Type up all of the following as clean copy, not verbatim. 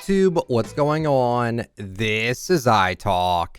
YouTube, what's going on? This is iTalk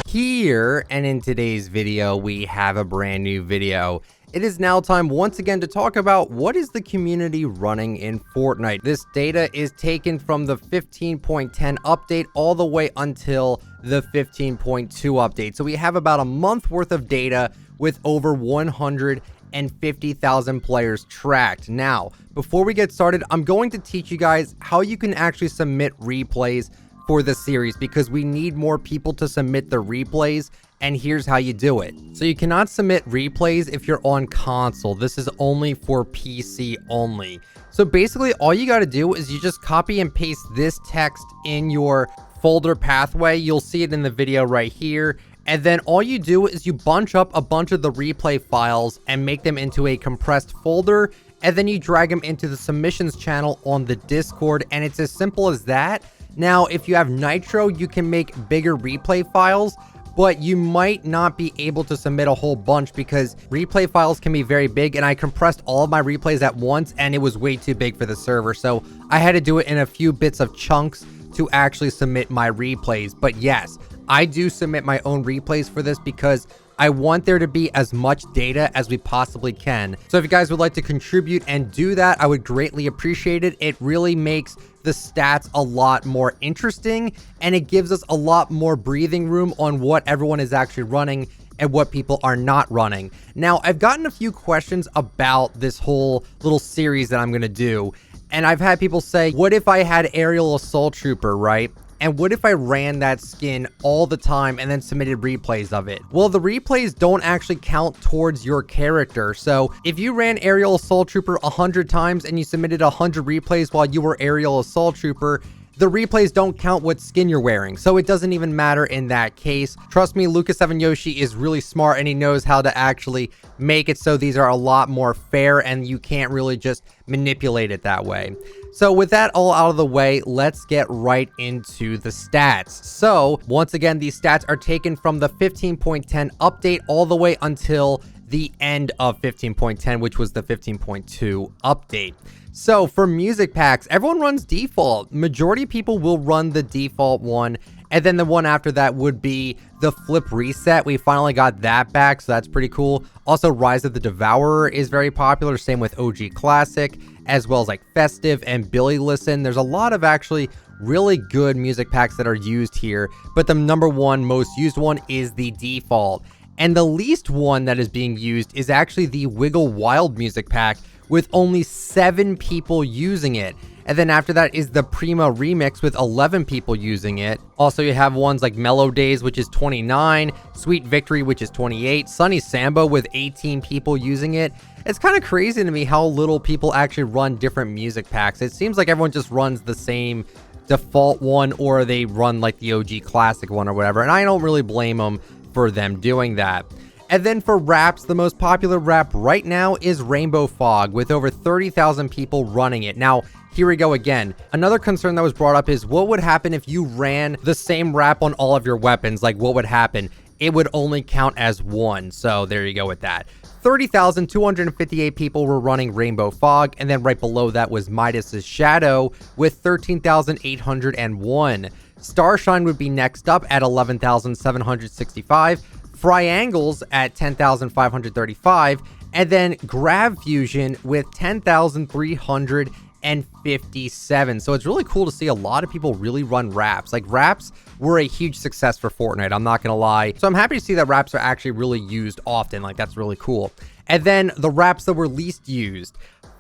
here, and in today's video we have a brand new video. It is now time once again to talk about what is the community running in Fortnite. This data is taken from the 15.10 update all the way until the 15.2 update. So we have about a month worth of data with over 150,000 players tracked. Now, before we get started, I'm going to teach you guys how you can actually submit replays for the series, because we need more people to submit the replays, and here's how you do it. So you cannot submit replays if you're on console. This is only for PC only. So basically all you got to do is you just copy and paste this text in your folder pathway. You'll see it in the video right here. And then all you do is you bunch up a bunch of the replay files and make them into a compressed folder, and then you drag them into the submissions channel on the Discord, and it's as simple as that. Now, if you have Nitro, you can make bigger replay files, but you might not be able to submit a whole bunch because replay files can be very big, and I compressed all of my replays at once and it was way too big for the server. So I had to do it in a few bits of chunks to actually submit my replays. But yes, I do submit my own replays for this because I want there to be as much data as we possibly can. So if you guys would like to contribute and do that, I would greatly appreciate it. It really makes the stats a lot more interesting, and it gives us a lot more breathing room on what everyone is actually running and what people are not running. Now, I've gotten a few questions about this whole little series that I'm going to do, and I've had people say, what if I had Aerial Assault Trooper, right? And what if I ran that skin all the time and then submitted replays of it? Well, the replays don't actually count towards your character. So if you ran Aerial Assault Trooper 100 times and you submitted 100 replays while you were Aerial Assault Trooper, the replays don't count what skin you're wearing. So it doesn't even matter in that case. Trust me, Lucas7 Yoshi is really smart and he knows how to actually make it so these are a lot more fair and you can't really just manipulate it that way. So with that all out of the way, let's get right into the stats. So once again, these stats are taken from the 15.10 update all the way until the end of 15.10, which was the 15.2 update. So for music packs, everyone runs default. Majority of people will run the default one, and then the one after that would be the flip reset. We finally got that back, so that's pretty cool. Also, Rise of the Devourer is very popular, same with OG Classic, as well as like Festive and Billy Listen. There's a lot of actually really good music packs that are used here, but the number one most used one is the default. And the least one that is being used is actually the Wiggle Wild music pack, with only 7 people using it. And then after that is the Prima Remix with 11 people using it. Also, you have ones like Mellow Days, which is 29, Sweet Victory, which is 28, Sunny Samba with 18 people using it. It's kind of crazy to me how little people actually run different music packs. It seems like everyone just runs the same default one, or they run like the OG Classic one or whatever. And I don't really blame them for them doing that. And then for wraps, the most popular wrap right now is Rainbow Fog, with over 30,000 people running it. Now, here we go again. Another concern that was brought up is what would happen if you ran the same wrap on all of your weapons? Like, what would happen? It would only count as one. So there you go with that. 30,258 people were running Rainbow Fog, and then right below that was Midas's Shadow with 13,801. Starshine would be next up at 11,765. Triangles at 10,535, and then Grav Fusion with 10,357. So it's really cool to see a lot of people really run wraps. Like, wraps were a huge success for Fortnite, I'm not gonna lie. So I'm happy to see that wraps are actually really used often. Like, that's really cool. And then the wraps that were least used: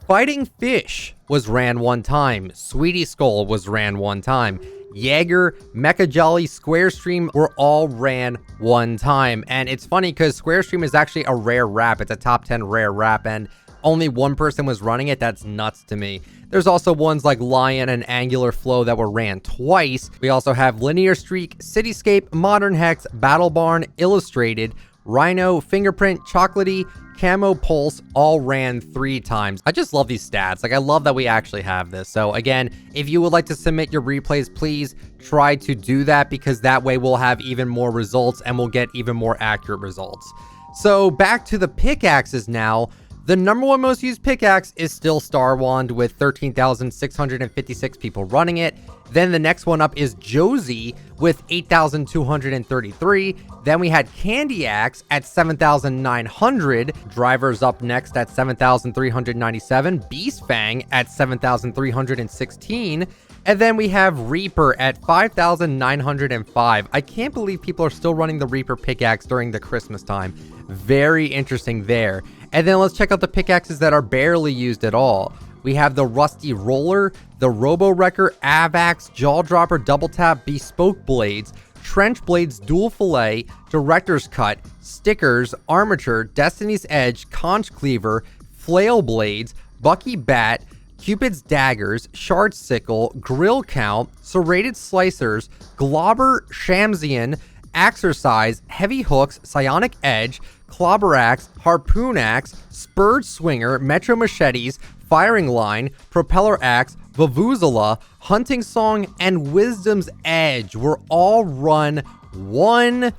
Fighting Fish was ran one time, Sweetie Skull was ran one time, Jaeger, Mecha Jolly, Square Stream were all ran one time. And it's funny because Square Stream is actually a rare wrap. It's a top 10 rare wrap, and only one person was running it. That's nuts to me. There's also ones like Lion and Angular Flow that were ran twice. We also have Linear Streak, Cityscape, Modern Hex, Battle Barn, Illustrated, Rhino, Fingerprint, Chocolatey, Camo Pulse all ran 3 times. I just love these stats. Like, I love that we actually have this. So again, if you would like to submit your replays, please try to do that, because that way we'll have even more results and we'll get even more accurate results. So back to the pickaxes now. The number one most used pickaxe is still Star Wand with 13,656 people running it. Then the next one up is Josie with 8,233. Then we had Candy Axe at 7,900. Drivers up next at 7,397. Beast Fang at 7,316. And then we have Reaper at 5,905. I can't believe people are still running the Reaper pickaxe during the Christmas time. Very interesting there. And then let's check out the pickaxes that are barely used at all. We have the Rusty Roller, the Robo Wrecker, Avax, Jaw Dropper, Double Tap, Bespoke Blades, Trench Blades, Dual Fillet, Director's Cut, Stickers, Armature, Destiny's Edge, Conch Cleaver, Flail Blades, Bucky Bat, Cupid's Daggers, Shard Sickle, Grill Count, Serrated Slicers, Globber, Shamsian, Exercise, Heavy Hooks, Psionic Edge, Clobber Axe, Harpoon Axe, Spurred Swinger, Metro Machetes, Firing Line, Propeller Axe, Vuvuzela, Hunting Song, and Wisdom's Edge were all run one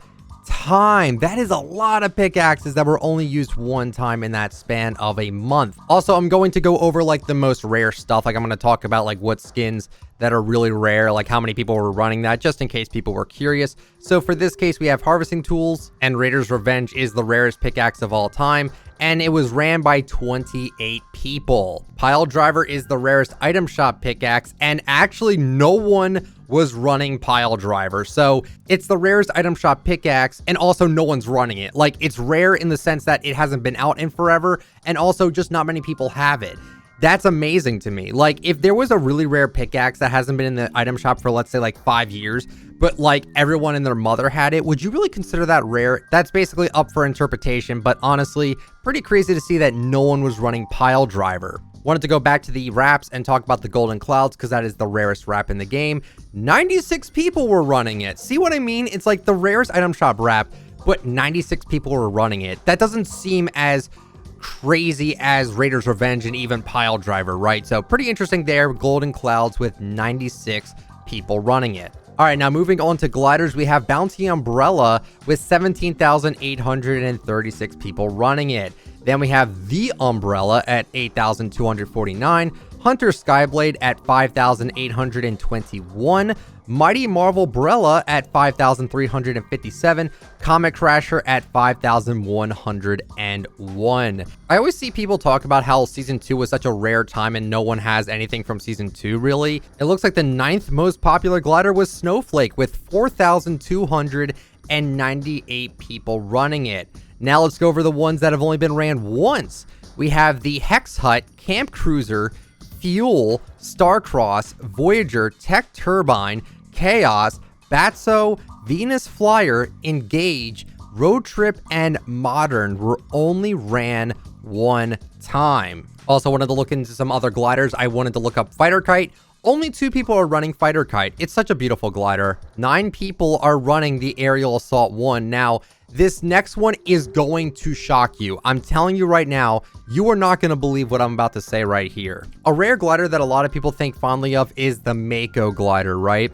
time. That is a lot of pickaxes that were only used one time in that span of a month. Also, I'm going to go over like the most rare stuff. Like I'm going to talk about like what skins that are really rare, like how many people were running that, just in case people were curious. So for this case, we have Harvesting Tools, and Raider's Revenge is the rarest pickaxe of all time, and it was ran by 28 people. Pile Driver is the rarest item shop pickaxe, and actually no one was running Pile Driver. So it's the rarest item shop pickaxe, and also no one's running it. Like, it's rare in the sense that it hasn't been out in forever, and also just not many people have it. That's amazing to me. Like, if there was a really rare pickaxe that hasn't been in the item shop for, let's say, like 5 years, but like everyone and their mother had it, would you really consider that rare? That's basically up for interpretation, but honestly, pretty crazy to see that no one was running Pile Driver. Wanted to go back to the wraps and talk about the Golden Clouds because that is the rarest wrap in the game. 96 people were running it. See what I mean? It's like the rarest item shop wrap, but 96 people were running it. That doesn't seem as crazy as Raider's Revenge and even Pile Driver, right? So pretty interesting there. Golden Clouds with 96 people running it. All right, now moving on to gliders, we have Bounty Umbrella with 17,836 people running it. Then we have the Umbrella at 8,249, Hunter Skyblade at 5,821, Mighty Marvel Brella at 5,357, Comet Crasher at 5,101. I always see people talk about how Season 2 was such a rare time and no one has anything from Season 2, really. It looks like the 9th most popular glider was Snowflake with 4,298 people running it. Now let's go over the ones that have only been ran once. We have the Hex Hut, Camp Cruiser, Fuel, Starcross, Voyager, Tech Turbine, Chaos, Batso, Venus Flyer, Engage, Road Trip, and Modern were only ran one time. Also wanted to look into some other gliders. I wanted to look up Fighter Kite. Only 2 people are running Fighter Kite. It's such a beautiful glider. 9 people are running the Aerial Assault 1. Now, this next one is going to shock you. I'm telling you right now, you are not going to believe what I'm about to say right here. A rare glider that a lot of people think fondly of is the Mako glider, right?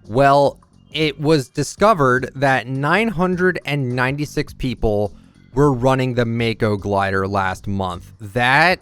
Well, it was discovered that 996 people were running the Mako glider last month. That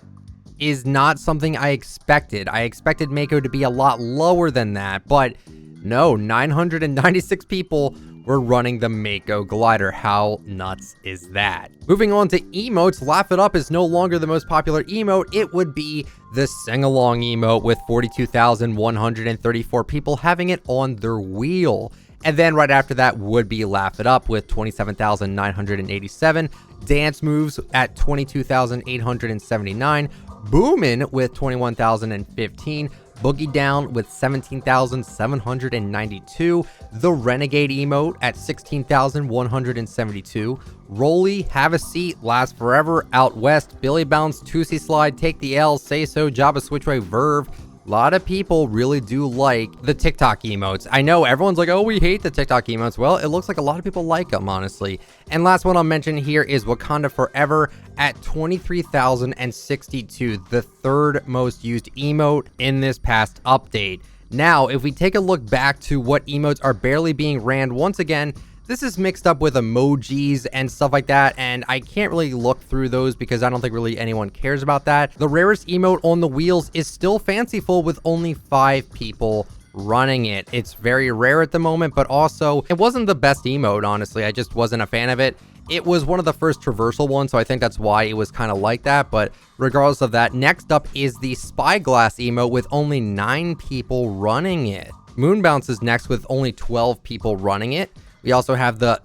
is not something I expected. I expected Mako to be a lot lower than that, but no, 996 people were running the Mako glider. How nuts is that? Moving on to emotes, Laugh It Up is no longer the most popular emote. It would be the Sing-Along emote with 42,134 people having it on their wheel. And then right after that would be Laugh It Up with 27,987. Dance Moves at 22,879. Boomin' with 21,015. Boogie Down with 17,792, the Renegade emote at 16,172, Rolly, Have a Seat, Last Forever, Out West, Billy Bounce, Tootsie Slide, Take the L, Say So, Java Switchway, Verve. A lot of people really do like the TikTok emotes. I know everyone's like, oh, we hate the TikTok emotes. Well, it looks like a lot of people like them, honestly. And last one I'll mention here is Wakanda Forever at 23,062, the 3rd most used emote in this past update. Now, if we take a look back to what emotes are barely being ran, once again, This is mixed up with emojis and stuff like that, and I can't really look through those because I don't think really anyone cares about that. The rarest emote on the wheels is still Fanciful with only 5 people running it. It's very rare at the moment, but also it wasn't the best emote, honestly. I just wasn't a fan of it. It was one of the first traversal ones, so I think that's why it was kind of like that. But regardless of that, next up is the Spyglass emote with only 9 people running it. Moonbounce is next with only 12 people running it. We also have the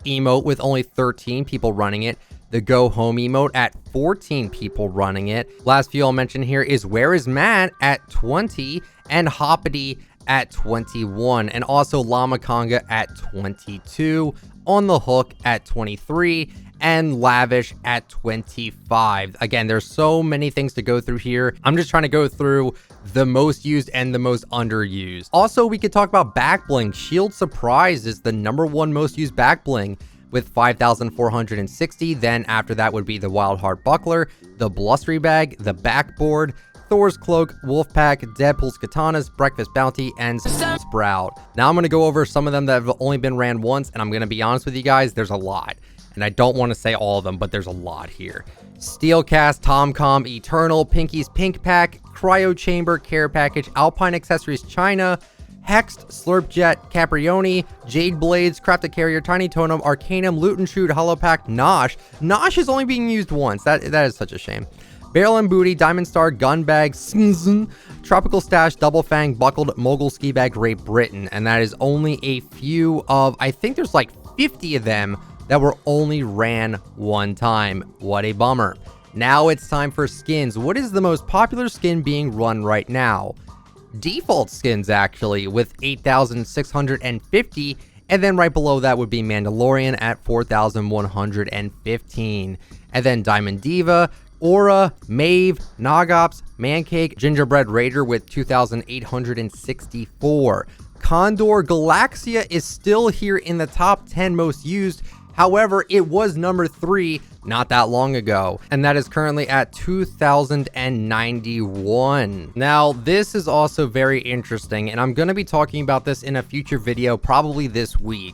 emote with only 13 people running it. The Go Home emote at 14 people running it. Last few I'll mention here is Where Is Matt at 20 and Hoppity at 21. And also Llama Conga at 22. On the Hook at 23. And Lavish at 25. Again, there's so many things to go through here. I'm just trying to go through the most used and the most underused. Also, we could talk about back bling. Shield Surprise is the #1 most used back bling with 5,460. Then after that would be the Wild Heart Buckler, the Blustery Bag, the Backboard, Thor's Cloak, Wolfpack, Deadpool's Katanas, Breakfast Bounty, and Sprout. Now I'm going to go over some of them that have only been ran once, and I'm going to be honest with you guys, there's a lot. And I don't want to say all of them, but there's a lot here. Steelcast, Tomcom, Eternal, Pinky's Pink Pack, Cryo Chamber, Care Package, Alpine Accessories China, Hexed, Slurpjet, Caprioni, Jade Blades, Crafted Carrier, Tiny Totem, Arcanum, Loot and Shoot, Hollow Pack, Nosh. Nosh is only being used once. That is such a shame. Barrel and Booty, Diamond Star, Gun Bag, Tropical Stash, Double Fang, Buckled, Mogul Ski Bag, Great Britain. And that is only a few of, I think there's like 50 of them that were only ran one time. What a bummer. Now it's time for skins. What is the most popular skin being run right now? Default skins, actually, with 8,650. And then right below that would be Mandalorian at 4,115. And then Diamond Diva, Aura, Mave, Nogops, Mancake, Gingerbread Raider with 2,864. Condor Galaxia is still here in the top 10 most used. However, it was #3 not that long ago, and that is currently at 2,091. Now, this is also very interesting, and I'm going to be talking about this in a future video, probably this week.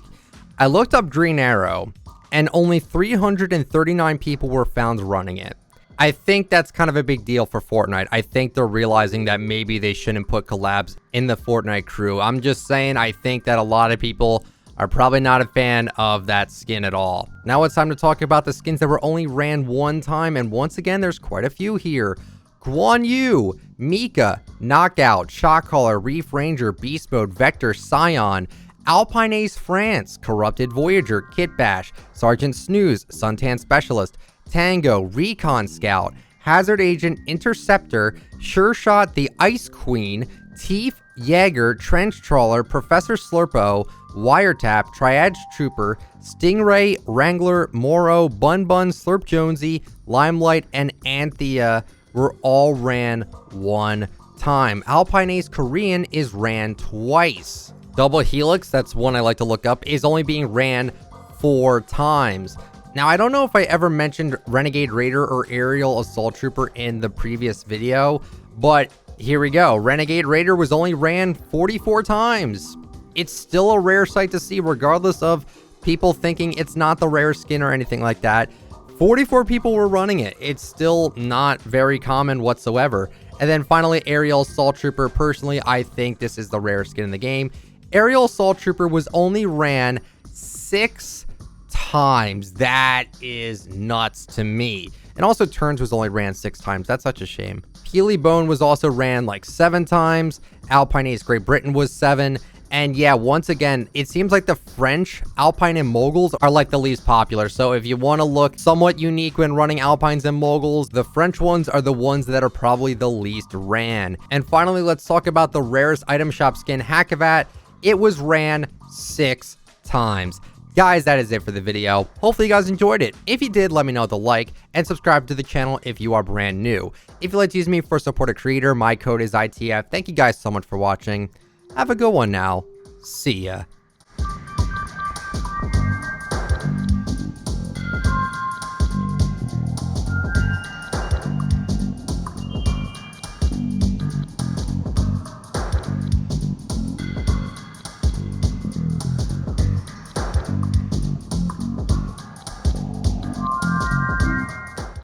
I looked up Green Arrow, and only 339 people were found running it. I think that's kind of a big deal for Fortnite. I think they're realizing that maybe they shouldn't put collabs in the Fortnite crew. I'm just saying, I think that a lot of people are probably not a fan of that skin at all. Now it's time to talk about the skins that were only ran one time, and once again, there's quite a few here. Guan Yu, Mika, Knockout, Shockcaller, Reef Ranger, Beast Mode, Vector, Scion, Alpine Ace France, Corrupted Voyager, Kit Bash, Sergeant Snooze, Suntan Specialist, Tango, Recon Scout, Hazard Agent, Interceptor, Sure Shot, the Ice Queen, Teef, Jaeger, Trench Trawler, Professor Slurpo, Wiretap, Triad Trooper, Stingray, Wrangler, Moro, Bun Bun, Slurp Jonesy, Limelight, and Anthea were all ran one time. Alpine Ace Korean is ran twice. Double Helix, that's one I like to look up, is only being ran 4 times. Now, I don't know if I ever mentioned Renegade Raider or Aerial Assault Trooper in the previous video, but here we go. Renegade Raider was only ran 44 times. It's still a rare sight to see, regardless of people thinking it's not the rare skin or anything like that. 44 people were running it. It's still not very common whatsoever. And then finally, Aerial Assault Trooper. Personally, I think this is the rare skin in the game. Aerial Assault Trooper was only ran 6 times. That is nuts to me. And also Turns was only ran 6 times. That's such a shame. Peely Bone was also ran like 7 times. Alpine Ace Great Britain was 7. And yeah, once again, it seems like the French Alpine and Moguls are like the least popular. So if you want to look somewhat unique when running Alpines and Moguls, the French ones are the ones that are probably the least ran. And finally, let's talk about the rarest item shop skin, Hackavat. It was ran 6 times. Guys, that is it for the video. Hopefully you guys enjoyed it. If you did, let me know with a like and subscribe to the channel if you are brand new. If you'd like to use me for support a creator, my code is ITF. Thank you guys so much for watching. Have a good one now. See ya.